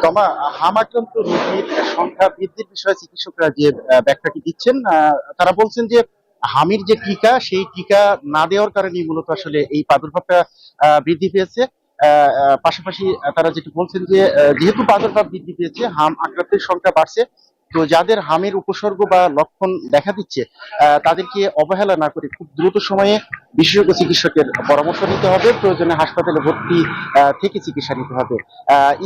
তমা হাম আক্রান্ত রোগীর সংখ্যা বৃদ্ধির বিষয়ে চিকিৎসকরা যে ব্যাখ্যাটি দিচ্ছেন, তারা বলছেন যে হামির যে টিকা সেই টিকা না দেওয়ার কারণে মূলত আসলে এই প্রাদুর্ভাবটা বৃদ্ধি পেয়েছে। পাশাপাশি তারা যেটি বলছেন যে যেহেতু প্রাদুর্ভাব বৃদ্ধি পেয়েছে, হাম আক্রান্তের সংখ্যা বাড়ছে। তো যাদের হামের উপসর্গ বা লক্ষণ দেখা দিচ্ছে, তাদেরকে অবহেলা না করে খুব দ্রুত সময়ে বিশেষজ্ঞ চিকিৎসকের পরামর্শ নিতে হবে, প্রয়োজনে হাসপাতালে ভর্তি থেকে চিকিৎসা নিতে হবে।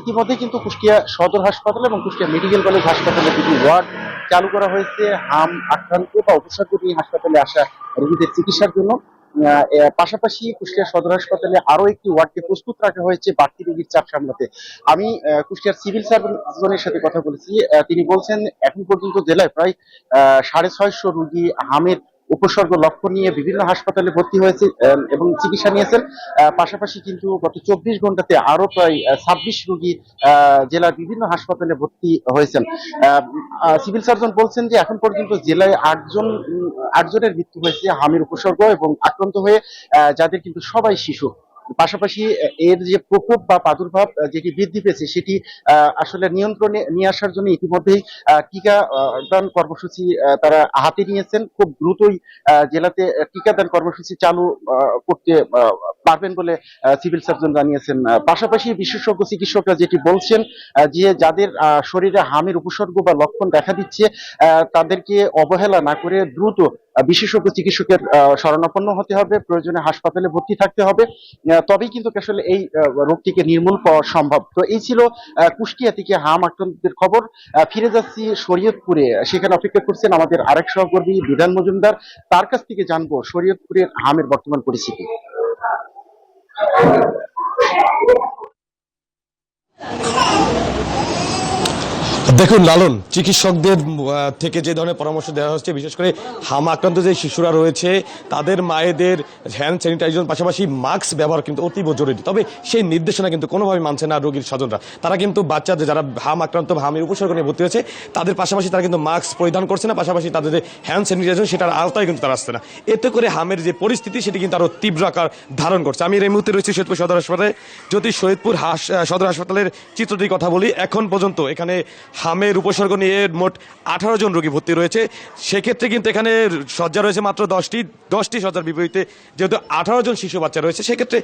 ইতিমধ্যে কিন্তু কুষ্টিয়া সদর হাসপাতাল এবং কুষ্টিয়া মেডিকেল কলেজ হাসপাতালে দুটি ওয়ার্ড চালু করা হয়েছে হাম আক্রান্ত বা উপসর্গ নিয়ে হাসপাতালে আসা রোগীদের চিকিৎসার জন্য। পাশাপাশি কুষ্টিয়া সদর হাসপাতালে আরো একটি ওয়ার্ডকে প্রস্তুত রাখা হয়েছে বাড়তি রোগীর চাপ সামলাতে। আমি কুষ্টিয়ার সিভিল সার্জনের সাথে কথা বলেছি। তিনি বলছেন এখন পর্যন্ত জেলায় প্রায় 650 রোগী হামের উপসর্গ লক্ষণ নিয়ে বিভিন্ন হাসপাতালে ভর্তি হয়েছে এবং চিকিৎসা নিয়েছেন। পাশাপাশি কিন্তু গত 24 ঘন্টাতে আরো প্রায় 26 রোগী জেলার বিভিন্ন হাসপাতালে ভর্তি হয়েছেন। সিভিল সার্জন বলছেন যে এখন পর্যন্ত জেলায় আটজনের মৃত্যু হয়েছে হামের উপসর্গ এবং আক্রান্ত হয়ে, যাদের কিন্তু সবাই শিশু। পাশাপাশি এর যে প্রকোপ বা প্রাদুর্ভাব যেটি বৃদ্ধি পেয়েছে সেটি আসলে নিয়ন্ত্রণে নিয়ে আসার জন্য ইতিমধ্যেই টিকা দান কর্মসূচি তারা হাতে নিয়েছেন। খুব দ্রুতই জেলাতে টিকাদান কর্মসূচি চালু করতে পারবেন বলে সিভিল সার্জন জানিয়েছেন। পাশাপাশি বিশেষজ্ঞ চিকিৎসকরা যেটি বলছেন যে যাদের শরীরে হামের উপসর্গ বা লক্ষণ দেখা দিচ্ছে, তাদেরকে অবহেলা না করে দ্রুত বিশেষজ্ঞ চিকিৎসকের শরণাপন্ন হতে হবে, প্রয়োজনে হাসপাতালে ভর্তি থাকতে হবে। তবেই কিন্তু আসলে এই রোগটিকে নির্মূল করা সম্ভব। তো এই ছিল কুষ্টিয়া থেকে হাম আক্রান্তদের খবর। ফিরে যাচ্ছি শরীয়তপুরে, সেখানে অপেক্ষা করছেন আমাদের আরেক সহকর্মী বিধান মজুমদার। তার কাছ থেকে জানবো শরীয়তপুরের হামের বর্তমান পরিস্থিতি। দেখুন লালন, চিকিৎসকদের থেকে যে ধরনের পরামর্শ দেওয়া হচ্ছে, বিশেষ করে হাম আক্রান্ত যে শিশুরা রয়েছে তাদের মায়েদের হ্যান্ড স্যানিটাইজার পাশাপাশি মাস্ক ব্যবহার কিন্তু অতীব জরুরি। তবে সেই নির্দেশনা কিন্তু কোনোভাবে মানছে না রোগীর স্বজনরা। তারা কিন্তু বাচ্চাদের যারা হাম আক্রান্ত হামের উপসর্গ নিয়ে ভর্তি হয়েছে তাদের পাশাপাশি তারা কিন্তু মাস্ক পরিধান করছে না, পাশাপাশি তাদের যে হ্যান্ড স্যানিটাইজার সেটার আওতায় কিন্তু তারা আসছে না। এতে করে হামের যে পরিস্থিতি সেটি কিন্তু আরও তীব্র আকার ধারণ করছে। আমি এই মুহূর্তে রয়েছি সৈয়দপুর সদর হাসপাতালে। যদি সৈয়দপুর সদর হাসপাতালের চিত্রটির কথা বলি, এখন পর্যন্ত এখানে হামের উপসর্গ নিয়ে মোট 18 জন রোগী ভর্তি রয়েছে। সেক্ষেত্রে কিন্তু এখানে শয্যা রয়েছে মাত্র 10টি শয্যার বিপরীতে যেহেতু 18 জন শিশু বাচ্চা রয়েছে, সেক্ষেত্রে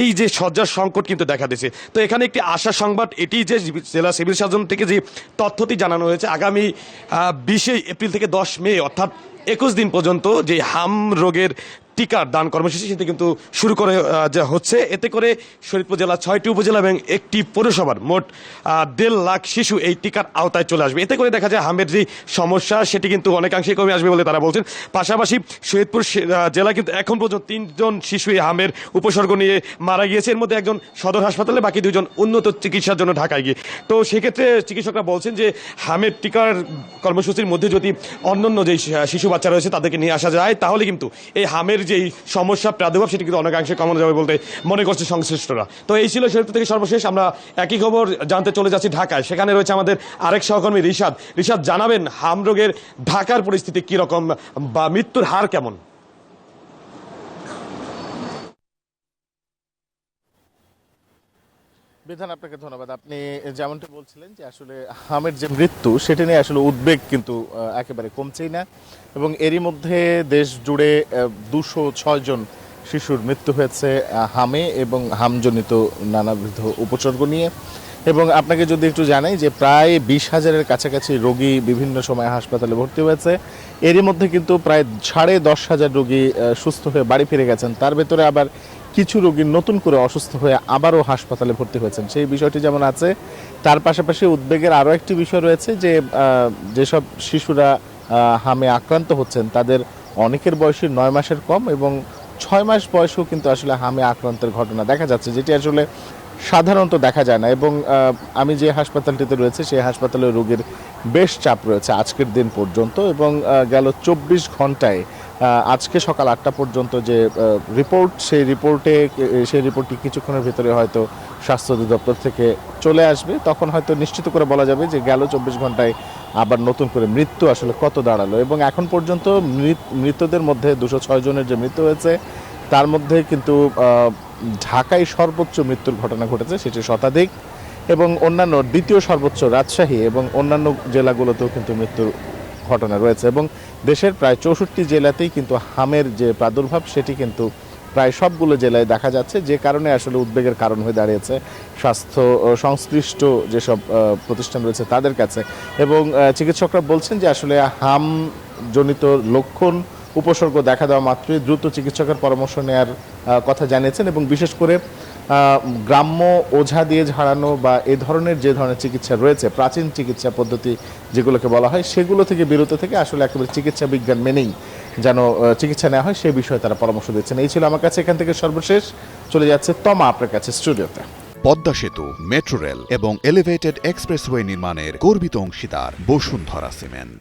এই যে শয্যার সংকট কিন্তু দেখা দিয়েছে। তো এখানে একটি আশার সংবাদ এটি যে জেলা সিভিল সার্জন থেকে যে তথ্যটি জানানো হয়েছে, আগামী 20 এপ্রিল থেকে 10 মে অর্থাৎ 21 দিন পর্যন্ত যে হাম রোগের টিকার দান কর্মসূচি সেটি কিন্তু শুরু করে যা হচ্ছে। এতে করে শরীয়তপুর জেলা 6টি উপজেলা এবং একটি পৌরসভার মোট 1.5 লাখ শিশু এই টিকার আওতায় চলে আসবে। এতে করে দেখা যায় হামের যে সমস্যা সেটি কিন্তু অনেকাংশেই কমে আসবে বলে তারা বলছেন। পাশাপাশি শরীয়তপুর জেলা কিন্তু এখন পর্যন্ত 3 জন শিশু এই হামের উপসর্গ নিয়ে মারা গিয়েছে। এর মধ্যে একজন সদর হাসপাতালে, বাকি 2 জন উন্নত চিকিৎসার জন্য ঢাকায় গিয়ে। তো সেক্ষেত্রে চিকিৎসকরা বলছেন যে হামের টিকার কর্মসূচির মধ্যে যদি অন্যান্য যে শিশু বাচ্চা রয়েছে তাদেরকে নিয়ে আসা যায়, তাহলে কিন্তু এই হামের যেই সমস্যা প্রাদুর্ভাব সেটি কিন্তু অনেকাংশে কমানো যাবে বলতে মনে করছে সংশ্লিষ্টরা। তো এই ছিল শরীয়তপুর থেকে সর্বশেষ। আমরা একই খবর জানতে চলে যাচ্ছি ঢাকায়। সেখানে রয়েছে আমাদের আরেক সহকর্মী রিশাদ। রিশাদ, জানাবেন হাম রোগের ঢাকার পরিস্থিতি কিরকম বা মৃত্যুর হার কেমন? বিধান, আপনাকে ধন্যবাদ। আপনি যেমনটা বলছিলেন যে আসলে হামের যে মৃত্যু সেটা নিয়ে আসলে উদ্বেগ কিন্তু একেবারে কমছেই না, এবং এরই মধ্যে দেশ জুড়ে 206 জন শিশুর মৃত্যু হয়েছে হামে এবং হামজনিত নানাবিধ উপসর্গ নিয়ে। এবং আপনাকে যদি একটু জানাই যে প্রায় 20,000-এর কাছাকাছি রোগী বিভিন্ন সময় হাসপাতালে ভর্তি হয়েছে। এরই মধ্যে কিন্তু প্রায় 10,500 রোগী সুস্থ হয়ে বাড়ি ফিরে গেছেন। তার ভেতরে আবার কিছু রোগী নতুন করে অসুস্থ হয়ে আবারও হাসপাতালে ভর্তি হয়েছেন। সেই বিষয়টি যেমন আছে, তার পাশাপাশি উদ্বেগের আরও একটি বিষয় রয়েছে যে যেসব শিশুরা হামে আক্রান্ত হচ্ছেন তাদের অনেকের বয়সই 9 মাসের কম, এবং 6 মাস বয়সেও কিন্তু আসলে হামে আক্রান্তের ঘটনা দেখা যাচ্ছে, যেটি আসলে সাধারণত দেখা যায় না। এবং আমি যে হাসপাতালটিতে রয়েছে সেই হাসপাতালে রোগীর বেশ চাপ রয়েছে আজকের দিন পর্যন্ত। এবং গেল 24 ঘন্টায় আজকে সকাল 8টা পর্যন্ত যে রিপোর্ট, সেই রিপোর্টটি কিছুক্ষণের ভিতরে হয়তো স্বাস্থ্য অধিদপ্তর থেকে চলে আসবে। তখন হয়তো নিশ্চিত করে বলা যাবে যে গেল 24 ঘন্টায় আবার নতুন করে মৃত্যু আসলে কত দাঁড়ালো। এবং এখন পর্যন্ত মৃতদের মধ্যে 206 জনের যে মৃত্যু হয়েছে তার মধ্যে কিন্তু ঢাকায় সর্বোচ্চ মৃত্যুর ঘটনা ঘটেছে, সেটি শতাধিক। এবং অন্যান্য দ্বিতীয় সর্বোচ্চ রাজশাহী এবং অন্যান্য জেলাগুলোতেও কিন্তু মৃত্যুর ঘটনা রয়েছে এবং দেশের প্রায় 64 জেলাতেই কিন্তু হামের যে প্রাদুর্ভাব সেটি কিন্তু প্রায় সবগুলো জেলায় দেখা যাচ্ছে, যে কারণে আসলে উদ্বেগের কারণ হয়ে দাঁড়িয়েছে স্বাস্থ্য সংশ্লিষ্ট যেসব প্রতিষ্ঠান রয়েছে তাদের কাছে। এবং চিকিৎসকরা বলছেন যে আসলে হাম জনিত লক্ষণ উপসর্গ দেখা দেওয়া মাত্রই দ্রুত চিকিৎসকের পরামর্শ নেওয়ার কথা জানিয়েছেন এবং বিশেষ করে গ্রাম্য ওঝা দিয়ে ঝাড়ানো বা এ ধরনের যে ধরনের চিকিৎসা রয়েছে, প্রাচীন চিকিৎসা পদ্ধতি যেগুলোকে বলা হয়, সেগুলো থেকে বিরত থেকে আসলে একেবারে চিকিৎসা বিজ্ঞান মেনেই যেন চিকিৎসা নেওয়া হয় সে বিষয়ে তারা পরামর্শ দিচ্ছেন। এই ছিল আমার কাছে এখান থেকে সর্বশেষ। চলে যাচ্ছে তমা আপনার কাছে স্টুডিওতে। পদ্মা সেতু, মেট্রো রেল এবং এলিভেটেড এক্সপ্রেসওয়ে নির্মাণের গর্বিত অংশীদার বসুন্ধরা সিমেন্ট।